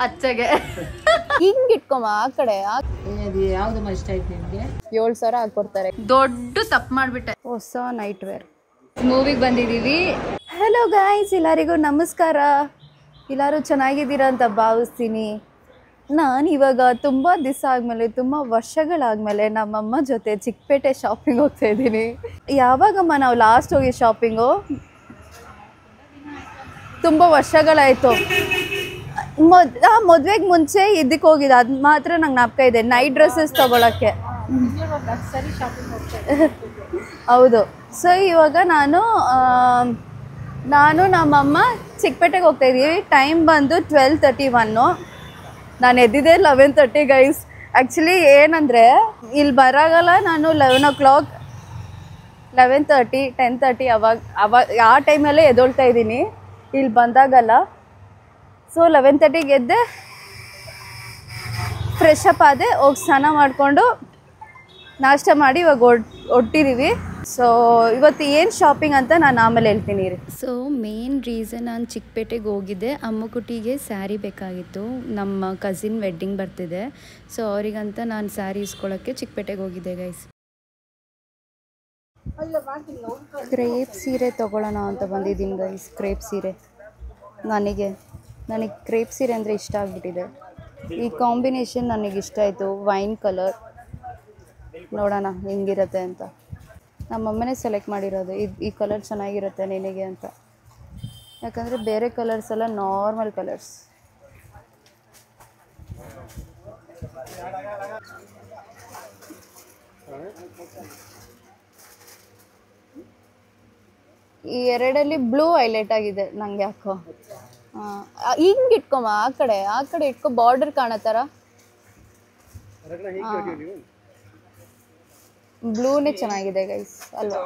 ಅಚ್ಚಗೆ ಹಿಂಗ್ ಇಟ್ಕೊಮ್ಮ ಆ ಕಡೆ ಯಾವ್ದಮ್ಮ ಇಷ್ಟ ಆಯ್ತು ನಿಮ್ಗೆ? 7,000 ಹಾಕೊಡ್ತಾರೆ. ದೊಡ್ಡ ತಪ್ಪು ಮಾಡ್ಬಿಟ್ಟೆ. ಹೊಸ ನೈಟ್ ವೇರ್ ಮೂವಿಗೆ ಬಂದಿದ್ದೀವಿ. ಹಲೋ ಗಾಯ್ಸ್, ಎಲ್ಲರಿಗೂ ನಮಸ್ಕಾರ. ಎಲ್ಲರೂ ಚೆನ್ನಾಗಿದ್ದೀರಾ ಅಂತ ಭಾವಿಸ್ತೀನಿ. ನಾನು ಇವಾಗ ತುಂಬ ದಿವಸ ಆದಮೇಲೆ, ತುಂಬ ವರ್ಷಗಳಾದಮೇಲೆ ನಮ್ಮಮ್ಮ ಜೊತೆ ಚಿಕ್ಕಪೇಟೆ ಶಾಪಿಂಗ್ ಹೋಗ್ತಾ ಇದ್ದೀನಿ. ಯಾವಾಗಮ್ಮ ನಾವು ಲಾಸ್ಟ್ ಹೋಗಿ ಶಾಪಿಂಗು? ತುಂಬ ವರ್ಷಗಳಾಯಿತು. ಮದುವೆಗೆ ಮುಂಚೆ ಇದಕ್ಕೆ ಹೋಗಿದ್ದೆ, ಅದು ಮಾತ್ರ ನಂಗೆ ಜ್ಞಾಪಕ ಇದೆ, ನೈಟ್ ಡ್ರೆಸ್ಸಸ್ ತೊಗೊಳಕ್ಕೆ. ಹೌದು. ಸೊ ಇವಾಗ ನಾನು ನಮ್ಮಮ್ಮ ಚಿಕ್ಕಪೇಟೆಗೆ ಹೋಗ್ತಾ ಇದ್ದೀವಿ. ಟೈಮ್ ಬಂದು 12:31. ನಾನು ಎದ್ದಿದ್ದೆ 11:30 ಗೈಸ್. ಆ್ಯಕ್ಚುಲಿ ಏನಂದರೆ ಇಲ್ಲಿ ಬರಾಗಲ್ಲ ನಾನು 11 o'clock, 11:30, 10:30 ಅವಾಗ ಆ ಟೈಮಲ್ಲೇ ಎದ್ದೊಳ್ತಾ ಇದ್ದೀನಿ. ಇಲ್ಲಿ ಬಂದಾಗಲ್ಲ. ಸೊ 11:30ಗೆ ಎದ್ದೆ, ಫ್ರೆಶ್ ಅಪ್ ಆದೆ, ಹೋಗಿ ಸ್ನಾನ ಮಾಡಿಕೊಂಡು ನಾಷ್ಟ ಮಾಡಿ ಇವಾಗ ಹೊಟ್ಟಿದ್ದೀವಿ. ಸೊ ಇವತ್ತು ಏನು ಶಾಪಿಂಗ್ ಅಂತ ನಾನು ಆಮೇಲೆ ಹೇಳ್ತೀನಿ ರೀ. ಸೊ ಮೇನ್ ರೀಸನ್, ನಾನು ಚಿಕ್ಕಪೇಟೆಗೆ ಹೋಗಿದ್ದೆ. ಅಮ್ಮುಕುಟಿಗೆ ಸ್ಯಾರಿ ಬೇಕಾಗಿತ್ತು, ನಮ್ಮ ಕಸಿನ್ ವೆಡ್ಡಿಂಗ್ ಬರ್ತಿದೆ. ಸೊ ಅವರಿಗಂತ ನಾನು ಸ್ಯಾರಿ ಇಸ್ಕೊಳ್ಳೋಕ್ಕೆ ಚಿಕ್ಕಪೇಟೆಗೆ ಹೋಗಿದ್ದೆ ಗೈಸ್. ಕ್ರೇಪ್ ಸೀರೆ ತೊಗೊಳ್ಳೋಣ ಅಂತ ಬಂದಿದ್ದೀನಿ ಗೈಸ್. ಕ್ರೇಪ್ ಸೀರೆ ನನಗೆ ಕ್ರೇಪ್ ಸೀರೆ ಅಂದರೆ ಇಷ್ಟ ಆಗಿಬಿಟ್ಟಿದೆ. ಈ ಕಾಂಬಿನೇಷನ್ ನನಗೆ ಇಷ್ಟ ಆಯಿತು. ವೈನ್ ಕಲರ್, ನೋಡೋಣ ಹೆಂಗಿರುತ್ತೆ ಅಂತ. ನಮ್ಮಮ್ಮನೇ ಸೆಲೆಕ್ಟ್ ಮಾಡಿರೋದು, ಈ ಕಲರ್ ಚೆನ್ನಾಗಿರುತ್ತೆ ನಿನಗೆ ಅಂತ. ಯಾಕಂದರೆ ಬೇರೆ ಕಲರ್ಸ್ ಎಲ್ಲ ನಾರ್ಮಲ್ ಕಲರ್ಸ್. ಈ ಎರಡಲ್ಲಿ ಬ್ಲೂ ಹೈಲೈಟ್ ಆಗಿದೆ ನಂಗೆ ಯಾಕೋ. ಹಿಂಗೆ ಇಟ್ಕೊಮ್ಮ, ಆ ಕಡೆ ಇಟ್ಕೊ, ಬಾರ್ಡರ್ ಕಾಣತ್ತಾರ. ಬ್ಲೂನೇ ಚೆನ್ನಾಗಿದೆ ಗೈಸ್ ಅಲ್ವಾ?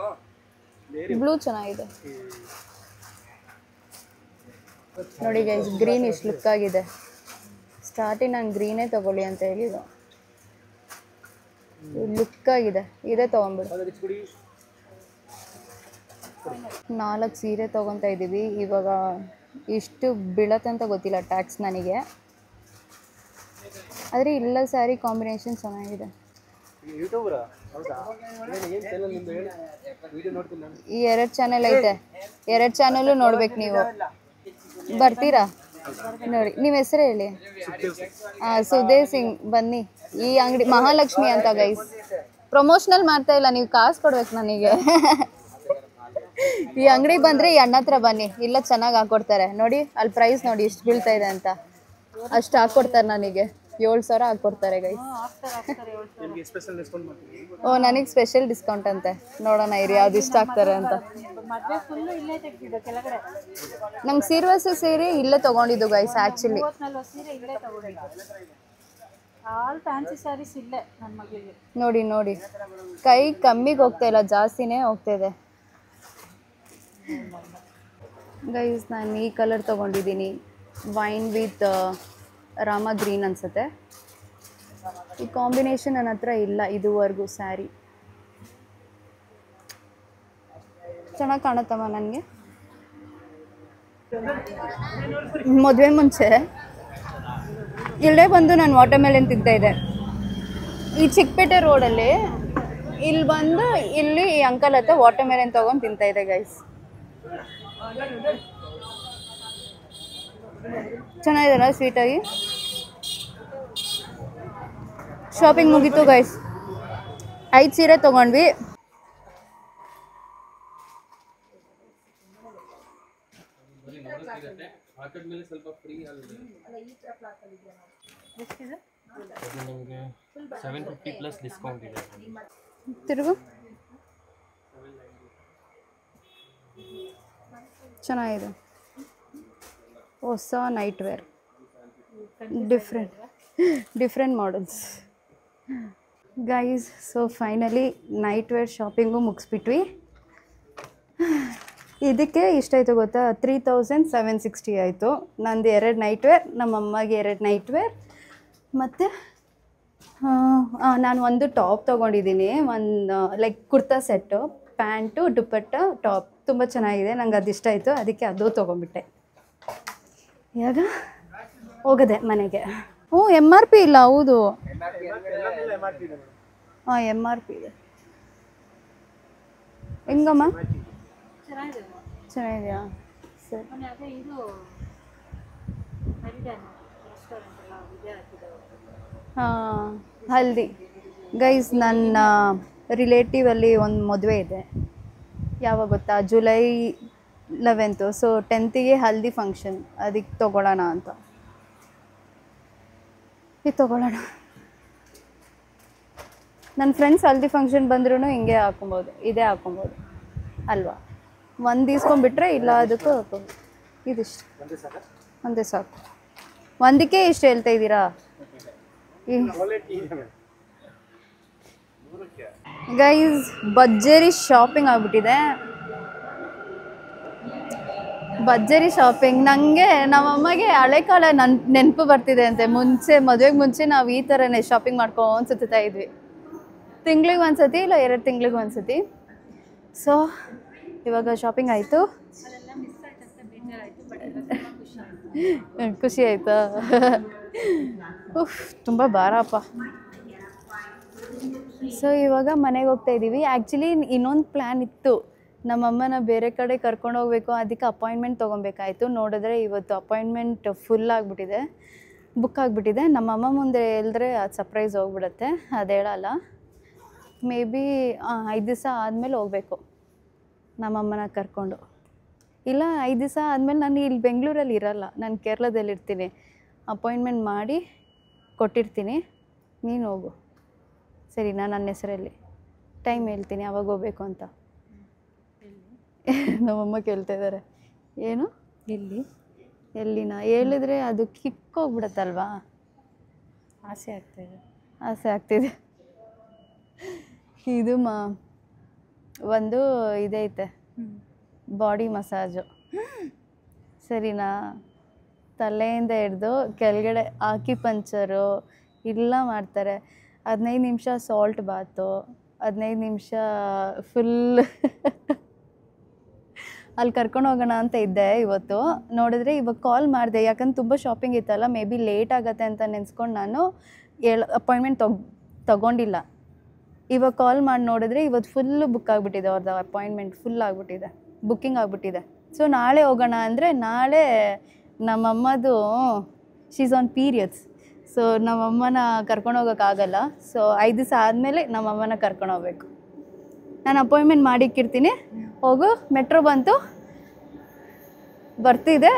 ಬ್ಲೂ ಚೆನ್ನಾಗಿದೆ ನೋಡಿ ಗೈಸ್. ಗ್ರೀನ್ ಇಷ್ಟು ಲುಕ್ ಆಗಿದೆ. ಸ್ಟಾರ್ಟಿಂಗ್ ನಾನು ಗ್ರೀನೇ ತಗೊಳ್ಳಿ ಅಂತ ಹೇಳಿದ್ದು. ಲುಕ್ ಆಗಿದೆ, ಇದೇ ತೊಗೊಂಡ್ಬಿಡು. 4 ಸೀರೆ ತೊಗೊತಾ ಇದ್ದೀವಿ. ಇವಾಗ ಇಷ್ಟು ಬೀಳತ್ತಂತ ಗೊತ್ತಿಲ್ಲ ಟ್ಯಾಕ್ಸ್ ನನಗೆ, ಆದರೆ ಇಲ್ಲ ಸ್ಯಾರಿ ಕಾಂಬಿನೇಷನ್ ಚೆನ್ನಾಗಿದೆ. ಈ 2 ಚಾನೆಲ್ ಐತೆ, 2 ಚಾನಲ್ಲು ನೋಡ್ಬೇಕು ನೀವು. ಬರ್ತೀರಾ ನೋಡಿ, ನಿಮ್ಮ ಹೆಸರು ಹೇಳಿ. ಸುದೇವ್ ಸಿಂಗ್. ಬನ್ನಿ. ಈ ಅಂಗಡಿ ಮಹಾಲಕ್ಷ್ಮಿ ಅಂತ ಗೈಸ್. ಪ್ರಮೋಷನಲ್ ಮಾಡ್ತಾ ಇಲ್ಲ, ನೀವು ಕಾಸು ಕೊಡ್ಬೇಕು ನನಗೆ. ಈ ಅಂಗಡಿಗೆ ಬಂದರೆ ಈ ಅಣ್ಣ ಹತ್ರ ಬನ್ನಿ, ಇಲ್ಲ ಚೆನ್ನಾಗಿ ಹಾಕ್ಕೊಡ್ತಾರೆ. ನೋಡಿ ಅಲ್ಲಿ ಪ್ರೈಸ್ ನೋಡಿ ಎಷ್ಟು ಬೀಳ್ತಾ ಇದೆ ಅಂತ. ಅಷ್ಟು ಹಾಕ್ಕೊಡ್ತಾರೆ ನನಗೆ. 7,000 ಹಾಕ್ಕೊಡ್ತಾರೆ ಗೈಸ್. ಓ, ನನಗೆ ಸ್ಪೆಷಲ್ ಡಿಸ್ಕೌಂಟ್ ಅಂತೆ. ನೋಡೋಣ ಇರಿ ಯಾವ್ದು ಇಷ್ಟ ಆಗ್ತಾರೆ ಅಂತ. ನಮ್ಗೆ ಸೀರ್ವಸ ಸೀರೆ ಇಲ್ಲೇ ತೊಗೊಂಡಿದ್ದು ಗೈಸ್. ಆ್ಯಕ್ಚುಲಿ ನೋಡಿ ಕೈ ಕಮ್ಮಿಗೆ ಹೋಗ್ತಾ ಇಲ್ಲ, ಜಾಸ್ತಿನೇ ಹೋಗ್ತಾಯಿದೆ ಗೈಸ್. ನಾನು ಈ ಕಲರ್ ತೊಗೊಂಡಿದ್ದೀನಿ, ವೈನ್ ವಿತ್ ರಾಮ ಗ್ರೀನ್ ಅನಿಸುತ್ತೆ. ಈ ಕಾಂಬಿನೇಷನ್ ನನ್ನ ಹತ್ರ ಇಲ್ಲ ಇದುವರೆಗೂ ಸ್ಯಾರಿ. ಚೆನ್ನಾಗಿ ಕಾಣುತ್ತಮ್ಮ ನನಗೆ. ಮದುವೆ ಮುಂಚೆ ಇಲ್ಲೇ ಬಂದು ನಾನು ವಾಟರ್ ಮೆಲನ್ ತಿಂತಾಯಿದ್ದೆ ಈ ಚಿಕ್ಕಪೇಟೆ ರೋಡಲ್ಲಿ. ಇಲ್ಲಿ ಬಂದು ಇಲ್ಲಿ ಈ ಅಂಕಲ್ ಹತ್ರ ವಾಟರ್ ಮೆಲನ್ ತೊಗೊಂಡು ತಿಂತಾಯಿದ್ದೆ ಗೈಸ್. ಚೆನ್ನಾಗಿದೆಲ್ಲ ಸ್ವೀಟಾಗಿ. ಶಾಪಿಂಗ್ ಮುಗೀತು ಗೈಸ್. 5 ಸೀರೆ ತೊಗೊಂಡ್ವಿ. ತಿರುಗು. ಚೆನ್ನಾಗಿದೆ, ಹೊಸ nightwear, different models guys. So finally nightwear shopping ಮುಗಿಸ್ಬಿಟ್ವಿ. ಇದಕ್ಕೆ ಇಷ್ಟಾಯಿತು ಗೊತ್ತಾ? 3,760 ಆಯಿತು. ನಂದು 2 ನೈಟ್ ವೇರ್, ನಮ್ಮಮ್ಮಗೆ 2 ನೈಟ್ ವೇರ್, ಮತ್ತು ನಾನು ಒಂದು ಟಾಪ್ ತೊಗೊಂಡಿದ್ದೀನಿ. ಒಂದು like kurta set, pant, dupatta, top ತುಂಬ ಚೆನ್ನಾಗಿದೆ. ನಂಗೆ ಅದು ಇಷ್ಟ ಆಯಿತು, ಅದಕ್ಕೆ ಅದು ತೊಗೊಂಡ್ಬಿಟ್ಟೆ. ಇವಾಗ ಹೋಗದೆ ಮನೆಗೆ. ಹ್ಞೂ MRP ಇಲ್ಲ. ಹೌದು ಹಾಂ MRP ಇದೆ. ಹೆಂಗಮ್ಮ ಚೆನ್ನಾಗಿದೆಯಾ? ಸರಿ. ಹಾಂ ಹಲ್ದಿ ಗೈಸ್, ನನ್ನ ರಿಲೇಟಿವಲ್ಲಿ ಒಂದು ಮದುವೆ ಇದೆ. ಯಾವಾಗ ಗೊತ್ತಾ? July 11th. ಸೊ 10th ಹಲ್ದಿ ಫಂಕ್ಷನ್, ಅದಕ್ಕೆ ತೊಗೊಳ್ಳೋಣ ಅಂತ. ಇದು ತೊಗೊಳ್ಳೋಣ. ನನ್ನ ಫ್ರೆಂಡ್ಸ್ ಹಲ್ದಿ ಫಂಕ್ಷನ್ ಬಂದ್ರೂ ಹಿಂಗೆ ಹಾಕೊಬೋದು, ಇದೇ ಹಾಕೊಬೋದು ಅಲ್ವಾ? ಒಂದು ಇಸ್ಕೊಂಡ್ಬಿಟ್ರೆ ಇಲ್ಲ ಅದಕ್ಕೂ ಹಾಕೋಬೋದು. ಇದಿಷ್ಟು ಒಂದೇ ಸಾಕು. ಒಂದಕ್ಕೆ ಇಷ್ಟು ಹೇಳ್ತಾ ಇದ್ದೀರಾ? ಗೈಸ್ ಭರ್ಜರಿ ಶಾಪಿಂಗ್ ಆಗ್ಬಿಟ್ಟಿದೆ. ಭರ್ಜರಿ ಶಾಪಿಂಗ್. ನನಗೆ ನಮ್ಮಮ್ಮಗೆ ಹಳೆ ಕಾಲ ನೆನಪು ಬರ್ತಿದೆ ಅಂತೆ. ಮದುವೆಗೆ ಮುಂಚೆ ನಾವು ಈ ಥರನೇ ಶಾಪಿಂಗ್ ಮಾಡ್ಕೊಂಡು ಸುತ್ತಾ ಇದ್ವಿ. ತಿಂಗ್ಳಿಗೆ ಒಂದ್ಸತಿ ಇಲ್ಲ 2 ತಿಂಗ್ಳಿಗೆ ಒಂದ್ಸತಿ. ಸೊ ಇವಾಗ ಶಾಪಿಂಗ್ ಆಯಿತು. ಖುಷಿ ಆಯಿತಾ? ತುಂಬ ಭಾರಪ್ಪ. ಸೊ ಇವಾಗ ಮನೆಗೆ ಹೋಗ್ತಾ ಇದ್ದೀವಿ. ಆ್ಯಕ್ಚುಲಿ ಇನ್ನೊಂದು ಪ್ಲ್ಯಾನ್ ಇತ್ತು, ನಮ್ಮಮ್ಮನ ಬೇರೆ ಕಡೆ ಕರ್ಕೊಂಡು ಹೋಗ್ಬೇಕು, ಅದಕ್ಕೆ ಅಪಾಯಿಂಟ್ಮೆಂಟ್ ತೊಗೊಬೇಕಾಯ್ತು. ನೋಡಿದ್ರೆ ಇವತ್ತು ಅಪಾಯಿಂಟ್ಮೆಂಟ್ ಫುಲ್ ಆಗಿಬಿಟ್ಟಿದೆ, ಬುಕ್ ಆಗಿಬಿಟ್ಟಿದೆ. ನಮ್ಮಮ್ಮ ಮುಂದೆ ಹೇಳಿದ್ರೆ ಅದು ಸರ್ಪ್ರೈಸ್ ಹೋಗ್ಬಿಡುತ್ತೆ, ಅದು ಹೇಳಲ್ಲ. ಮೇ ಬಿ 5 ದಿವಸ ಆದಮೇಲೆ ಹೋಗಬೇಕು ನಮ್ಮಮ್ಮನ ಕರ್ಕೊಂಡು. ಇಲ್ಲ 5 ದಿವಸ ಆದಮೇಲೆ ನಾನು ಇಲ್ಲಿ ಬೆಂಗಳೂರಲ್ಲಿ ಇರಲ್ಲ, ನಾನು ಕೇರಳದಲ್ಲಿ ಇರ್ತೀನಿ. ಅಪಾಯಿಂಟ್ಮೆಂಟ್ ಮಾಡಿ ಕೊಟ್ಟಿರ್ತೀನಿ, ನೀನು ಹೋಗು ಸರಿನಾ? ನನ್ನ ಹೆಸರಲ್ಲಿ ಟೈಮ್ ಹೇಳ್ತೀನಿ ಯಾವಾಗ ಹೋಗ್ಬೇಕು ಅಂತ. ನಮ್ಮಮ್ಮ ಕೇಳ್ತಾ ಇದ್ದಾರೆ. ಏನು ಎಲ್ಲಿನ ಹೇಳಿದ್ರೆ ಅದು ಕಿಕ್ಕೋಗ್ಬಿಡತ್ತಲ್ವಾ? ಆಸೆ ಆಗ್ತಿದೆ. ಇದು ಒಂದು ಇದೈತೆ ಬಾಡಿ ಮಸಾಜು, ಸರಿನಾ? ತಲೆಯಿಂದ ಹಿಡ್ದು ಕೆಳಗಡೆ ಆಕ್ಯುಪಂಕ್ಚರು ಎಲ್ಲ ಮಾಡ್ತಾರೆ. 15 ನಿಮಿಷ ಸಾಲ್ಟ್ ಬಾತು, 15 ನಿಮಿಷ ಫುಲ್ ಅಲ್ಲಿ ಕರ್ಕೊಂಡು ಹೋಗೋಣ ಅಂತ ಇದ್ದೆ ಇವತ್ತು. ನೋಡಿದ್ರೆ ಇವಾಗ ಕಾಲ್ ಮಾಡಿದೆ, ಯಾಕಂದ್ರೆ ತುಂಬ ಶಾಪಿಂಗ್ ಇತ್ತಲ್ಲ, ಮೇ ಬಿ ಲೇಟ್ ಆಗುತ್ತೆ ಅಂತ ನೆನೆಸ್ಕೊಂಡು ನಾನು ಅಪಾಯಿಂಟ್ಮೆಂಟ್ ತಗೊಂಡಿಲ್ಲ. ಇವಾಗ ಕಾಲ್ ಮಾಡಿ ನೋಡಿದ್ರೆ ಇವತ್ತು ಫುಲ್ಲು ಬುಕ್ ಆಗಿಬಿಟ್ಟಿದೆ, ಅವ್ರದ್ದು ಅಪಾಯಿಂಟ್ಮೆಂಟ್ ಫುಲ್ ಆಗಿಬಿಟ್ಟಿದೆ, ಬುಕ್ಕಿಂಗ್ ಆಗಿಬಿಟ್ಟಿದೆ. ಸೊ ನಾಳೆ ಹೋಗೋಣ ಅಂದರೆ ನಾಳೆ ನಮ್ಮಮ್ಮದು ಶೀಸ್ ಆನ್ ಪೀರಿಯಡ್ಸ್. ಸೊ ನಮ್ಮಮ್ಮನ ಕರ್ಕೊಂಡು ಹೋಗೋಕ್ಕಾಗಲ್ಲ. ಸೊ 5 ದಿವಸ ಆದಮೇಲೆ ನಮ್ಮಮ್ಮನ ಕರ್ಕೊಂಡು ಹೋಗ್ಬೇಕು. ನಾನು ಅಪಾಯಿಂಟ್ಮೆಂಟ್ ಮಾಡಿಕ್ಕಿರ್ತೀನಿ, ಹೋಗು. ಮೆಟ್ರೋ ಬಂತು, ಬರ್ತಿದೆ,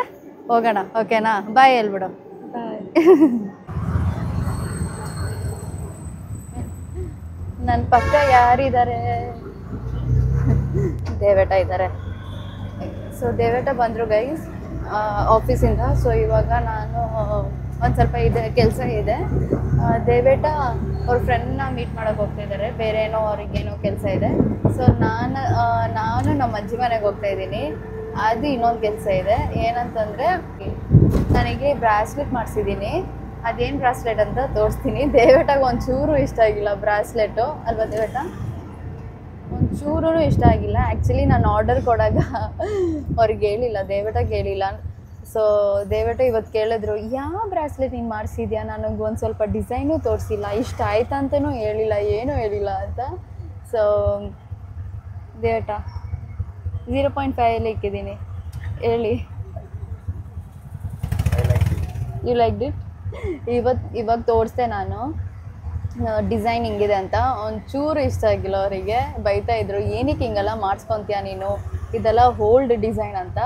ಹೋಗೋಣ. ಓಕೆನಾ? ಬಾಯ್ ಹೇಳ್ಬಿಡು. ನನ್ನ ಪಕ್ಕ ಯಾರಿದ್ದಾರೆ? ದೇವೇಟ ಇದ್ದಾರೆ. ಸೊ ದೇವೇಟ ಬಂದರು ಗೈಸ್ ಆಫೀಸಿಂದ. ಸೊ ಇವಾಗ ನಾನು ಒಂದು ಸ್ವಲ್ಪ ಕೆಲಸ ಇದೆ. ದೇವೇಟ ಅವ್ರ ಫ್ರೆಂಡ್ನ ಮೀಟ್ ಮಾಡೋಕ್ಕೆ ಹೋಗ್ತಾಯಿದ್ದಾರೆ, ಬೇರೆ ಏನೋ ಅವ್ರಿಗೇನೋ ಕೆಲಸ ಇದೆ. ಸೊ ನಾನು ನಮ್ಮ ಅಜ್ಜಿ ಮನೆಗೆ ಹೋಗ್ತಾ ಇದ್ದೀನಿ. ಅದು ಇನ್ನೊಂದು ಕೆಲಸ ಇದೆ. ಏನಂತಂದರೆ ನನಗೆ ಬ್ರಾಸ್ಲೆಟ್ ಮಾಡಿಸಿದ್ದೀನಿ. ಅದೇನು ಬ್ರಾಸ್ಲೆಟ್ ಅಂತ ತೋರಿಸ್ತೀನಿ. ದೇವೇಟಾಗ ಒಂಚೂರು ಇಷ್ಟ ಆಗಿಲ್ಲ ಬ್ರಾಸ್ಲೆಟು, ಅಲ್ವಾ ದೇವೇಟ? ಒಂಚೂರು ಇಷ್ಟ ಆಗಿಲ್ಲ. ಆ್ಯಕ್ಚುಲಿ ನಾನು ಆರ್ಡರ್ ಕೊಡಾಗ ಅವ್ರಿಗೆ ಹೇಳಿಲ್ಲ, ದೇವೇಟಾಗೆ ಹೇಳಿಲ್ಲ. ಸೊ ದೇವೇಟ ಇವತ್ತು ಕೇಳಿದ್ರು, ಯಾವ ಬ್ರಾಸ್ಲೆಟ್ ನೀನು ಮಾಡಿಸಿದ್ಯಾ? ನನಗೆ ಒಂದು ಸ್ವಲ್ಪ ಡಿಸೈನು ತೋರಿಸಿಲ್ಲ, ಇಷ್ಟ ಆಯ್ತಾ ಅಂತಲೂ ಹೇಳಿಲ್ಲ, ಏನೂ ಹೇಳಿಲ್ಲ ಅಂತ. ಸೊ ದೇವೇಟ 0.5 ಇಕ್ಕಿದ್ದೀನಿ, ಹೇಳಿ. You like it? ಇವಾಗ ತೋರಿಸ್ದೆ ನಾನು ಡಿಸೈನ್ ಹಿಂಗಿದೆ ಅಂತ. ಒಂಚೂರು ಇಷ್ಟ ಆಗಿಲ್ಲ ಅವರಿಗೆ, ಬೈತಾ ಇದ್ರು, ಏನಕ್ಕೆ ಹಿಂಗೆಲ್ಲ ಮಾಡಿಸ್ಕೊತೀಯ ನೀನು, ಇದೆಲ್ಲ ಓಲ್ಡ್ ಡಿಸೈನ್ ಅಂತ.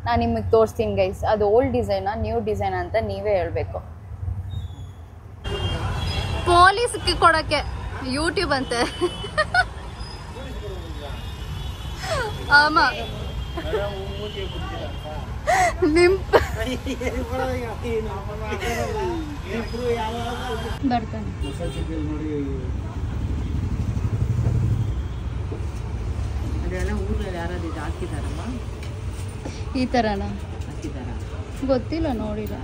ನಾನು ನಿಮಗೆ ತೋರಿಸ್ತೀನಿ ಗೈಸ್, ಅದು ಓಲ್ಡ್ ಡಿಸೈನಾ ನ್ಯೂ ಡಿಸೈನ್ ಅಂತ ನೀವೇ ಹೇಳಬೇಕು. ಪೊಲೀಸ್ಗೆ ಕೊಡೋಕ್ಕೆ ಯೂಟ್ಯೂಬ್ ಅಂತೆ. ಆಮ ಬರ್ತಾನೆ. ಈ ಥರನ ಗೊತ್ತಿಲ್ಲ, ನೋಡಿಲ್ಲ.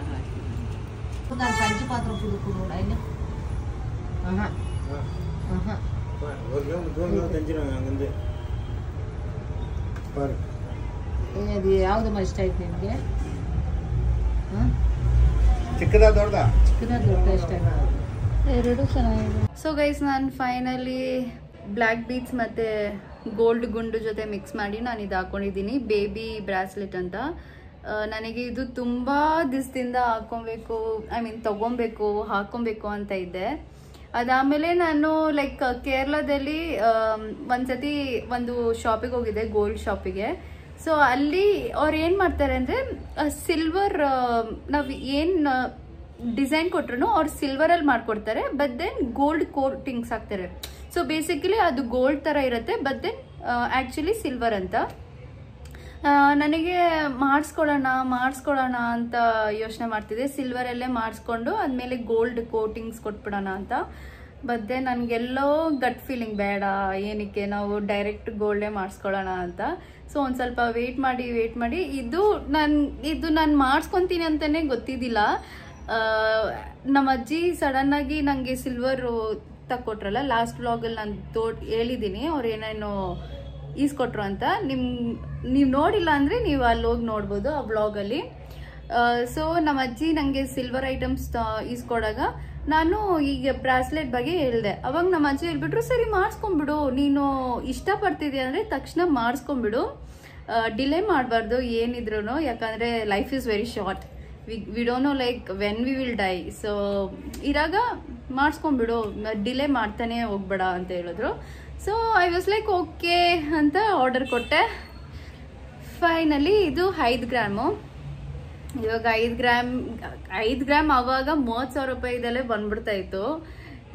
ಯಾವ್ದಮ್ಮ ಇಷ್ಟ ಆಯ್ತು ನಿಮಗೆ? ಚಿಕ್ಕದ ದೊಡ್ಡ ಇಷ್ಟ ಎರಡು ಚೆನ್ನಾಗಿದೆ. ಸೊ ಗೈಸ್, ನಾನು ಫೈನಲಿ ಬ್ಲ್ಯಾಕ್ ಬೀಡ್ಸ್ ಮತ್ತು ಗೋಲ್ಡ್ ಗುಂಡು ಜೊತೆ ಮಿಕ್ಸ್ ಮಾಡಿ ನಾನು ಇದು ಹಾಕೊಂಡಿದ್ದೀನಿ, ಬೇಬಿ ಬ್ರಾಸ್ಲೆಟ್ ಅಂತ. ನನಗೆ ಇದು ತುಂಬ ದಿವಸದಿಂದ ಹಾಕೊಬೇಕು, ತೊಗೊಬೇಕು, ಹಾಕೊಬೇಕು ಅಂತ ಇದ್ದೆ. ಅದಾದಮೇಲೆ ನಾನು ಲೈಕ್ ಕೇರಳದಲ್ಲಿ ಒಂದ್ಸತಿ ಒಂದು ಶಾಪಿಗೆ ಹೋಗಿದ್ದೆ, ಗೋಲ್ಡ್ ಶಾಪಿಗೆ. ಸೊ ಅಲ್ಲಿ ಅವ್ರು ಏನು ಮಾಡ್ತಾರೆ ಅಂದರೆ ಸಿಲ್ವರ್ ನಾವು ಏನು ಡಿಸೈನ್ ಕೊಟ್ರು ಅವ್ರು ಸಿಲ್ವರಲ್ಲಿ ಮಾಡಿಕೊಡ್ತಾರೆ, ಬಟ್ ದೆನ್ ಗೋಲ್ಡ್ ಕೋಟಿಂಗ್ಸ್ ಹಾಕ್ತಾರೆ. ಸೊ ಬೇಸಿಕಲಿ ಅದು ಗೋಲ್ಡ್ ಥರ ಇರುತ್ತೆ, ಬಟ್ ದೆನ್ ಆ್ಯಕ್ಚುಲಿ ಸಿಲ್ವರ್ ಅಂತ. ನನಗೆ ಮಾಡಿಸ್ಕೊಳ್ಳೋಣ ಅಂತ ಯೋಚನೆ ಮಾಡ್ತಿದ್ದೆ, ಸಿಲ್ವರಲ್ಲೇ ಮಾಡಿಸ್ಕೊಂಡು ಆದಮೇಲೆ ಗೋಲ್ಡ್ ಕೋಟಿಂಗ್ಸ್ ಕೊಟ್ಬಿಡೋಣ ಅಂತ. ಬಟ್ ದೆನ್ ನನಗೆಲ್ಲೋ ಗಟ್ ಫೀಲಿಂಗ್ ಬೇಡ, ಏನಕ್ಕೆ ನಾವು ಡೈರೆಕ್ಟ್ ಗೋಲ್ಡೇ ಮಾಡಿಸ್ಕೊಳ್ಳೋಣ ಅಂತ. ಸೊ ಒಂದು ಸ್ವಲ್ಪ ವೇಟ್ ಮಾಡಿ ಇದು ನಾನು ಮಾಡಿಸ್ಕೊತೀನಿ ಅಂತಲೇ ಗೊತ್ತಿದ್ದಿಲ್ಲ. ನಮ್ಮ ಅಜ್ಜಿ ಸಡನ್ನಾಗಿ ನನಗೆ ಸಿಲ್ವರು ತಕ್ಕೊಟ್ರಲ್ಲ, ಲಾಸ್ಟ್ ವ್ಲಾಗಲ್ಲಿ ನಾನು ಹೇಳಿದ್ದೀನಿ ಅವ್ರು ಏನೇನೋ ಈಸ್ಕೊಟ್ರು ಅಂತ. ನೀವು ನೋಡಿಲ್ಲ ಅಂದರೆ ನೀವು ಅಲ್ಲಿ ಹೋಗಿ ನೋಡ್ಬೋದು ಆ ವ್ಲಾಗಲ್ಲಿ. ಸೊ ನಮ್ಮ ಅಜ್ಜಿ ನನಗೆ ಸಿಲ್ವರ್ ಐಟಮ್ಸ್ ಈಸ್ಕೊಡಾಗ ನಾನು ಈಗ ಬ್ರಾಸ್ಲೆಟ್ ಬಗ್ಗೆ ಹೇಳಿದೆ. ಅವಾಗ ನಮ್ಮ ಅಜ್ಜಿ ಹೇಳ್ಬಿಟ್ರು, ಸರಿ ಮಾಡಿಸ್ಕೊಂಬಿಡು, ನೀನು ಇಷ್ಟಪಡ್ತಿದ್ಯಾ ಅಂದರೆ ತಕ್ಷಣ ಮಾಡಿಸ್ಕೊಂಬಿಡು, ಡಿಲೇ ಮಾಡಬಾರ್ದು ಏನಿದ್ರು, ಯಾಕಂದರೆ life is very short, we don't know like when we will die. So ಇರಾಗ ಮಾಡಿಸ್ಕೊಂಬಿಡು, ಡಿಲೇ ಮಾಡ್ತಾನೆ ಹೋಗ್ಬೇಡ ಅಂತ ಹೇಳಿದ್ರು. So I was like okay ಅಂತ ಆರ್ಡರ್ ಕೊಟ್ಟೆ. ಫೈನಲಿ ಇದು 5 ಗ್ರಾಮು. ಇವಾಗ 5 ಗ್ರಾಮ್ ಆವಾಗ 30,000 ರೂಪಾಯಿದಲ್ಲೇ ಬಂದ್ಬಿಡ್ತಾ ಇತ್ತು.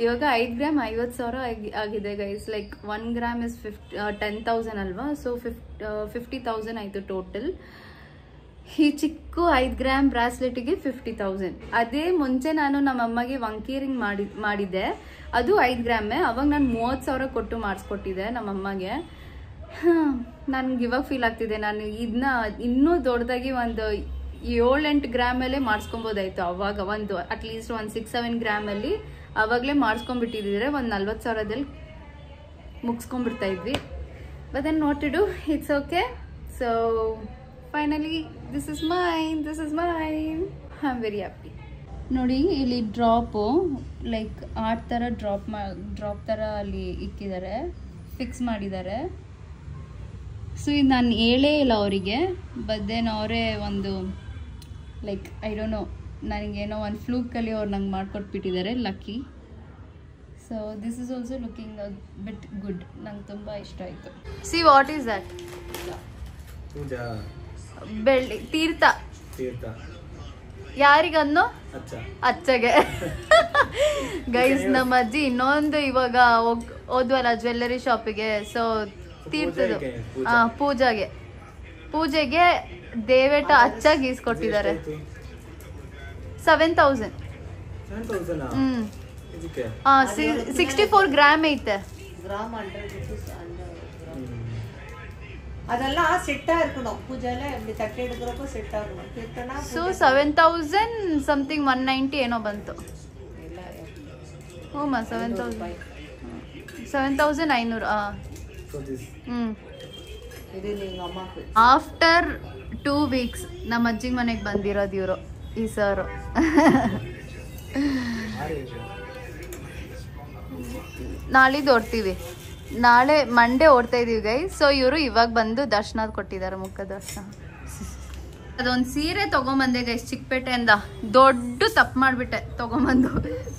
ಇವಾಗ 5 ಗ್ರಾಮ್ 50,000 ಆಗಿದೆ ಗೈಸ್. ಲೈಕ್ 1 ಗ್ರಾಮ್ ಇಸ್ 10,000 ಅಲ್ವಾ, ಸೊ 50,000 ಆಯಿತು ಟೋಟಲ್. ಈ ಚಿಕ್ಕ 5 ಗ್ರಾಮ್ ಬ್ರಾಸ್ಲೆಟಿಗೆ 50,000. ಅದೇ ಮುಂಚೆ ನಾನು ನಮ್ಮ ಅಮ್ಮಗೆ ವಂಕೀರಿಂಗ್ ಮಾಡಿದ್ದೆ, ಅದು 5 ಗ್ರಾಮೇ. ಅವಾಗ ನಾನು 30,000 ಕೊಟ್ಟು ಮಾಡಿಸ್ಕೊಟ್ಟಿದ್ದೆ ನಮ್ಮ ಅಮ್ಮಗೆ. ನನ್ಗೆ ಇವಾಗ ಫೀಲ್ ಆಗ್ತಿದೆ, ನಾನು ಇದನ್ನ ಇನ್ನೂ ದೊಡ್ಡದಾಗಿ ಒಂದು 7-8 ಗ್ರಾಮಲ್ಲೇ ಮಾಡಿಸ್ಕೊಬೋದಾಯ್ತು. ಅವಾಗ ಒಂದು ಅಟ್ಲೀಸ್ಟ್ ಒಂದು 6-7 ಗ್ರಾಮಲ್ಲಿ ಆವಾಗಲೇ ಮಾಡಿಸ್ಕೊಂಡ್ಬಿಟ್ಟಿದ್ರೆ ಒಂದು 40,000ದಲ್ಲಿ ಮುಗಿಸ್ಕೊಂಡ್ಬಿಡ್ತಾ ಇದ್ವಿ. But then not to do, it's okay. So finally this is mine. I am very happy. ನೋಡಿ ಇಲ್ಲಿ ಡ್ರಾಪು ಲೈಕ್ ಆರ್ಟ್ ಥರ ಡ್ರಾಪ್ ಥರ ಅಲ್ಲಿ ಇಕ್ಕಿದ್ದಾರೆ, ಫಿಕ್ಸ್ ಮಾಡಿದ್ದಾರೆ. ಸೊ ಇದು ನಾನು ಹೇಳೇ ಇಲ್ಲ ಅವರಿಗೆ, ಬಟ್ ದೆನ್ ಅವರೇ ಒಂದು ಲೈಕ್ ಐ ಡೋಂಟ್ ನೋ, ನನಗೇನೋ ಒಂದು ಫ್ಲೂಕಲ್ಲಿ ಅವ್ರು ನಂಗೆ ಮಾಡಿಕೊಟ್ಬಿಟ್ಟಿದ್ದಾರೆ, lucky. So this is also looking bit good, ನಂಗೆ ತುಂಬ ಇಷ್ಟ ಆಯಿತು. See what is that? ಬೆಳ್ಳಿ ತೀರ್ಥ. ಯಾರಿಗನ್ನೋ? ಅಚ್ಚಗೆ. ಗೈಸ್, ನಮ್ಮ ಅಜ್ಜಿ ಇನ್ನೊಂದು ಇವಾಗ ಹೋದ್ವಲ್ಲ ಜ್ಯುವೆಲ್ಲರಿ ಶಾಪಿಗೆ, ಸೊ ತೀರ್ಥದು ಪೂಜೆಗೆ ದೇವೇಟ ಅಚ್ಚಾಗಿ ಈಸ್ಕೊಟ್ಟಿದ್ದಾರೆ. 7,000. 64 ಗ್ರಾಮ್ ಐತೆ. அதெல்லாம் செட்டா இருக்கணும், பூஜைல இப்படி தட்டி எடுக்கிறப்போ செட் ஆகணும். கீர்த்தனா ಸೊ 7,000 ಸಮಥಿಂಗ್ 190 ಏನೋ ಬಂತು. ಹ್ಞೂ 7,500. ಆಫ್ಟರ್ 2 ವೀಕ್ಸ್ ನಮ್ಮ ಅಜ್ಜಿ ಮನೆಗೆ ಬಂದಿರೋದು ಇವರು, ಈ ಸರ್. ನಾಳಿದ್ದು ಓಡ್ತೀವಿ, ನಾಳೆ ಮಂಡೇ ಓಡ್ತಾ ಇದೀವಿ ಗೈಸ್. ಸೊ ಇವರು ಇವಾಗ ಬಂದು ದರ್ಶನ ಕೊಟ್ಟಿದ್ದಾರೆ, ಮುಖ ದರ್ಶನ. ಅದೊಂದು ಸೀರೆ ತೊಗೊಂಬಂದೆ ಗೈಸ್ ಚಿಕ್ಕಪೇಟೆಯಿಂದ. ದೊಡ್ಡ ತಪ್ಪು ಮಾಡಿಬಿಟ್ಟೆ ತೊಗೊಂಬಂದು.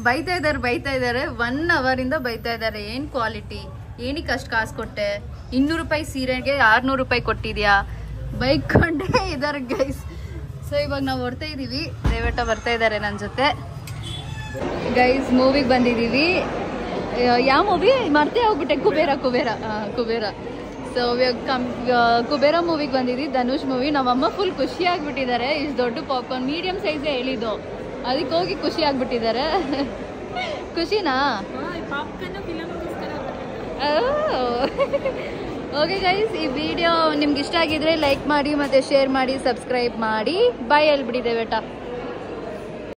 ಬೈತಾ ಇದ್ದಾರೆ 1 ಅವರಿಂದ ಬೈತಾ ಇದ್ದಾರೆ. ಏನು ಕ್ವಾಲಿಟಿ, ಏನಕ್ಕೆ ಅಷ್ಟು ಕಾಸು ಕೊಟ್ಟೆ, 200 ರೂಪಾಯಿ ಸೀರೆಗೆ 600 ರೂಪಾಯಿ ಕೊಟ್ಟಿದ್ಯಾ, ಬೈಕೊಂಡೇ ಇದ್ದಾರೆ ಗೈಸ್. ಸೊ ಇವಾಗ ನಾವು ಹೊರ್ತಾ ಇದ್ದೀವಿ, ದಯವಿಟ್ಟು ಬರ್ತಾ ಇದ್ದಾರೆ ನನ್ನ ಜೊತೆ. ಗೈಸ್ ಮೂವಿಗೆ ಬಂದಿದ್ದೀವಿ. ಯಾವ ಮೂವಿ ಮರ್ತೇ ಹೋಗ್ಬಿಟ್ಟೆ, ಕುಬೇರ. ಸೊ ಕುಬೇರ ಮೂವಿಗೆ ಬಂದಿದ್ವಿ, ಧನುಷ್ ಮೂವಿ. ನಮ್ಮಮ್ಮ ಫುಲ್ ಖುಷಿ ಆಗ್ಬಿಟ್ಟಿದ್ದಾರೆ. ಇಷ್ಟು ದೊಡ್ಡ ಪಾಪ್ಕಾರ್ನ್ ಮೀಡಿಯಂ ಸೈಜೇ ಹೇಳಿದ್ದು, ಅದಕ್ಕೆ ಹೋಗಿ ಖುಷಿ ಆಗ್ಬಿಟ್ಟಿದ್ದಾರೆ. ಖುಷಿನಾ? ಓಕೆ ಗೈಸ್, ಈ ವಿಡಿಯೋ ನಿಮ್ಗೆ ಇಷ್ಟ ಆಗಿದ್ರೆ ಲೈಕ್ ಮಾಡಿ, ಮತ್ತೆ ಶೇರ್ ಮಾಡಿ, ಸಬ್ಸ್ಕ್ರೈಬ್ ಮಾಡಿ. ಬಾಯ್ ಹೇಳ್ಬಿಟ್ಟಿದೆ ಬೇಟ.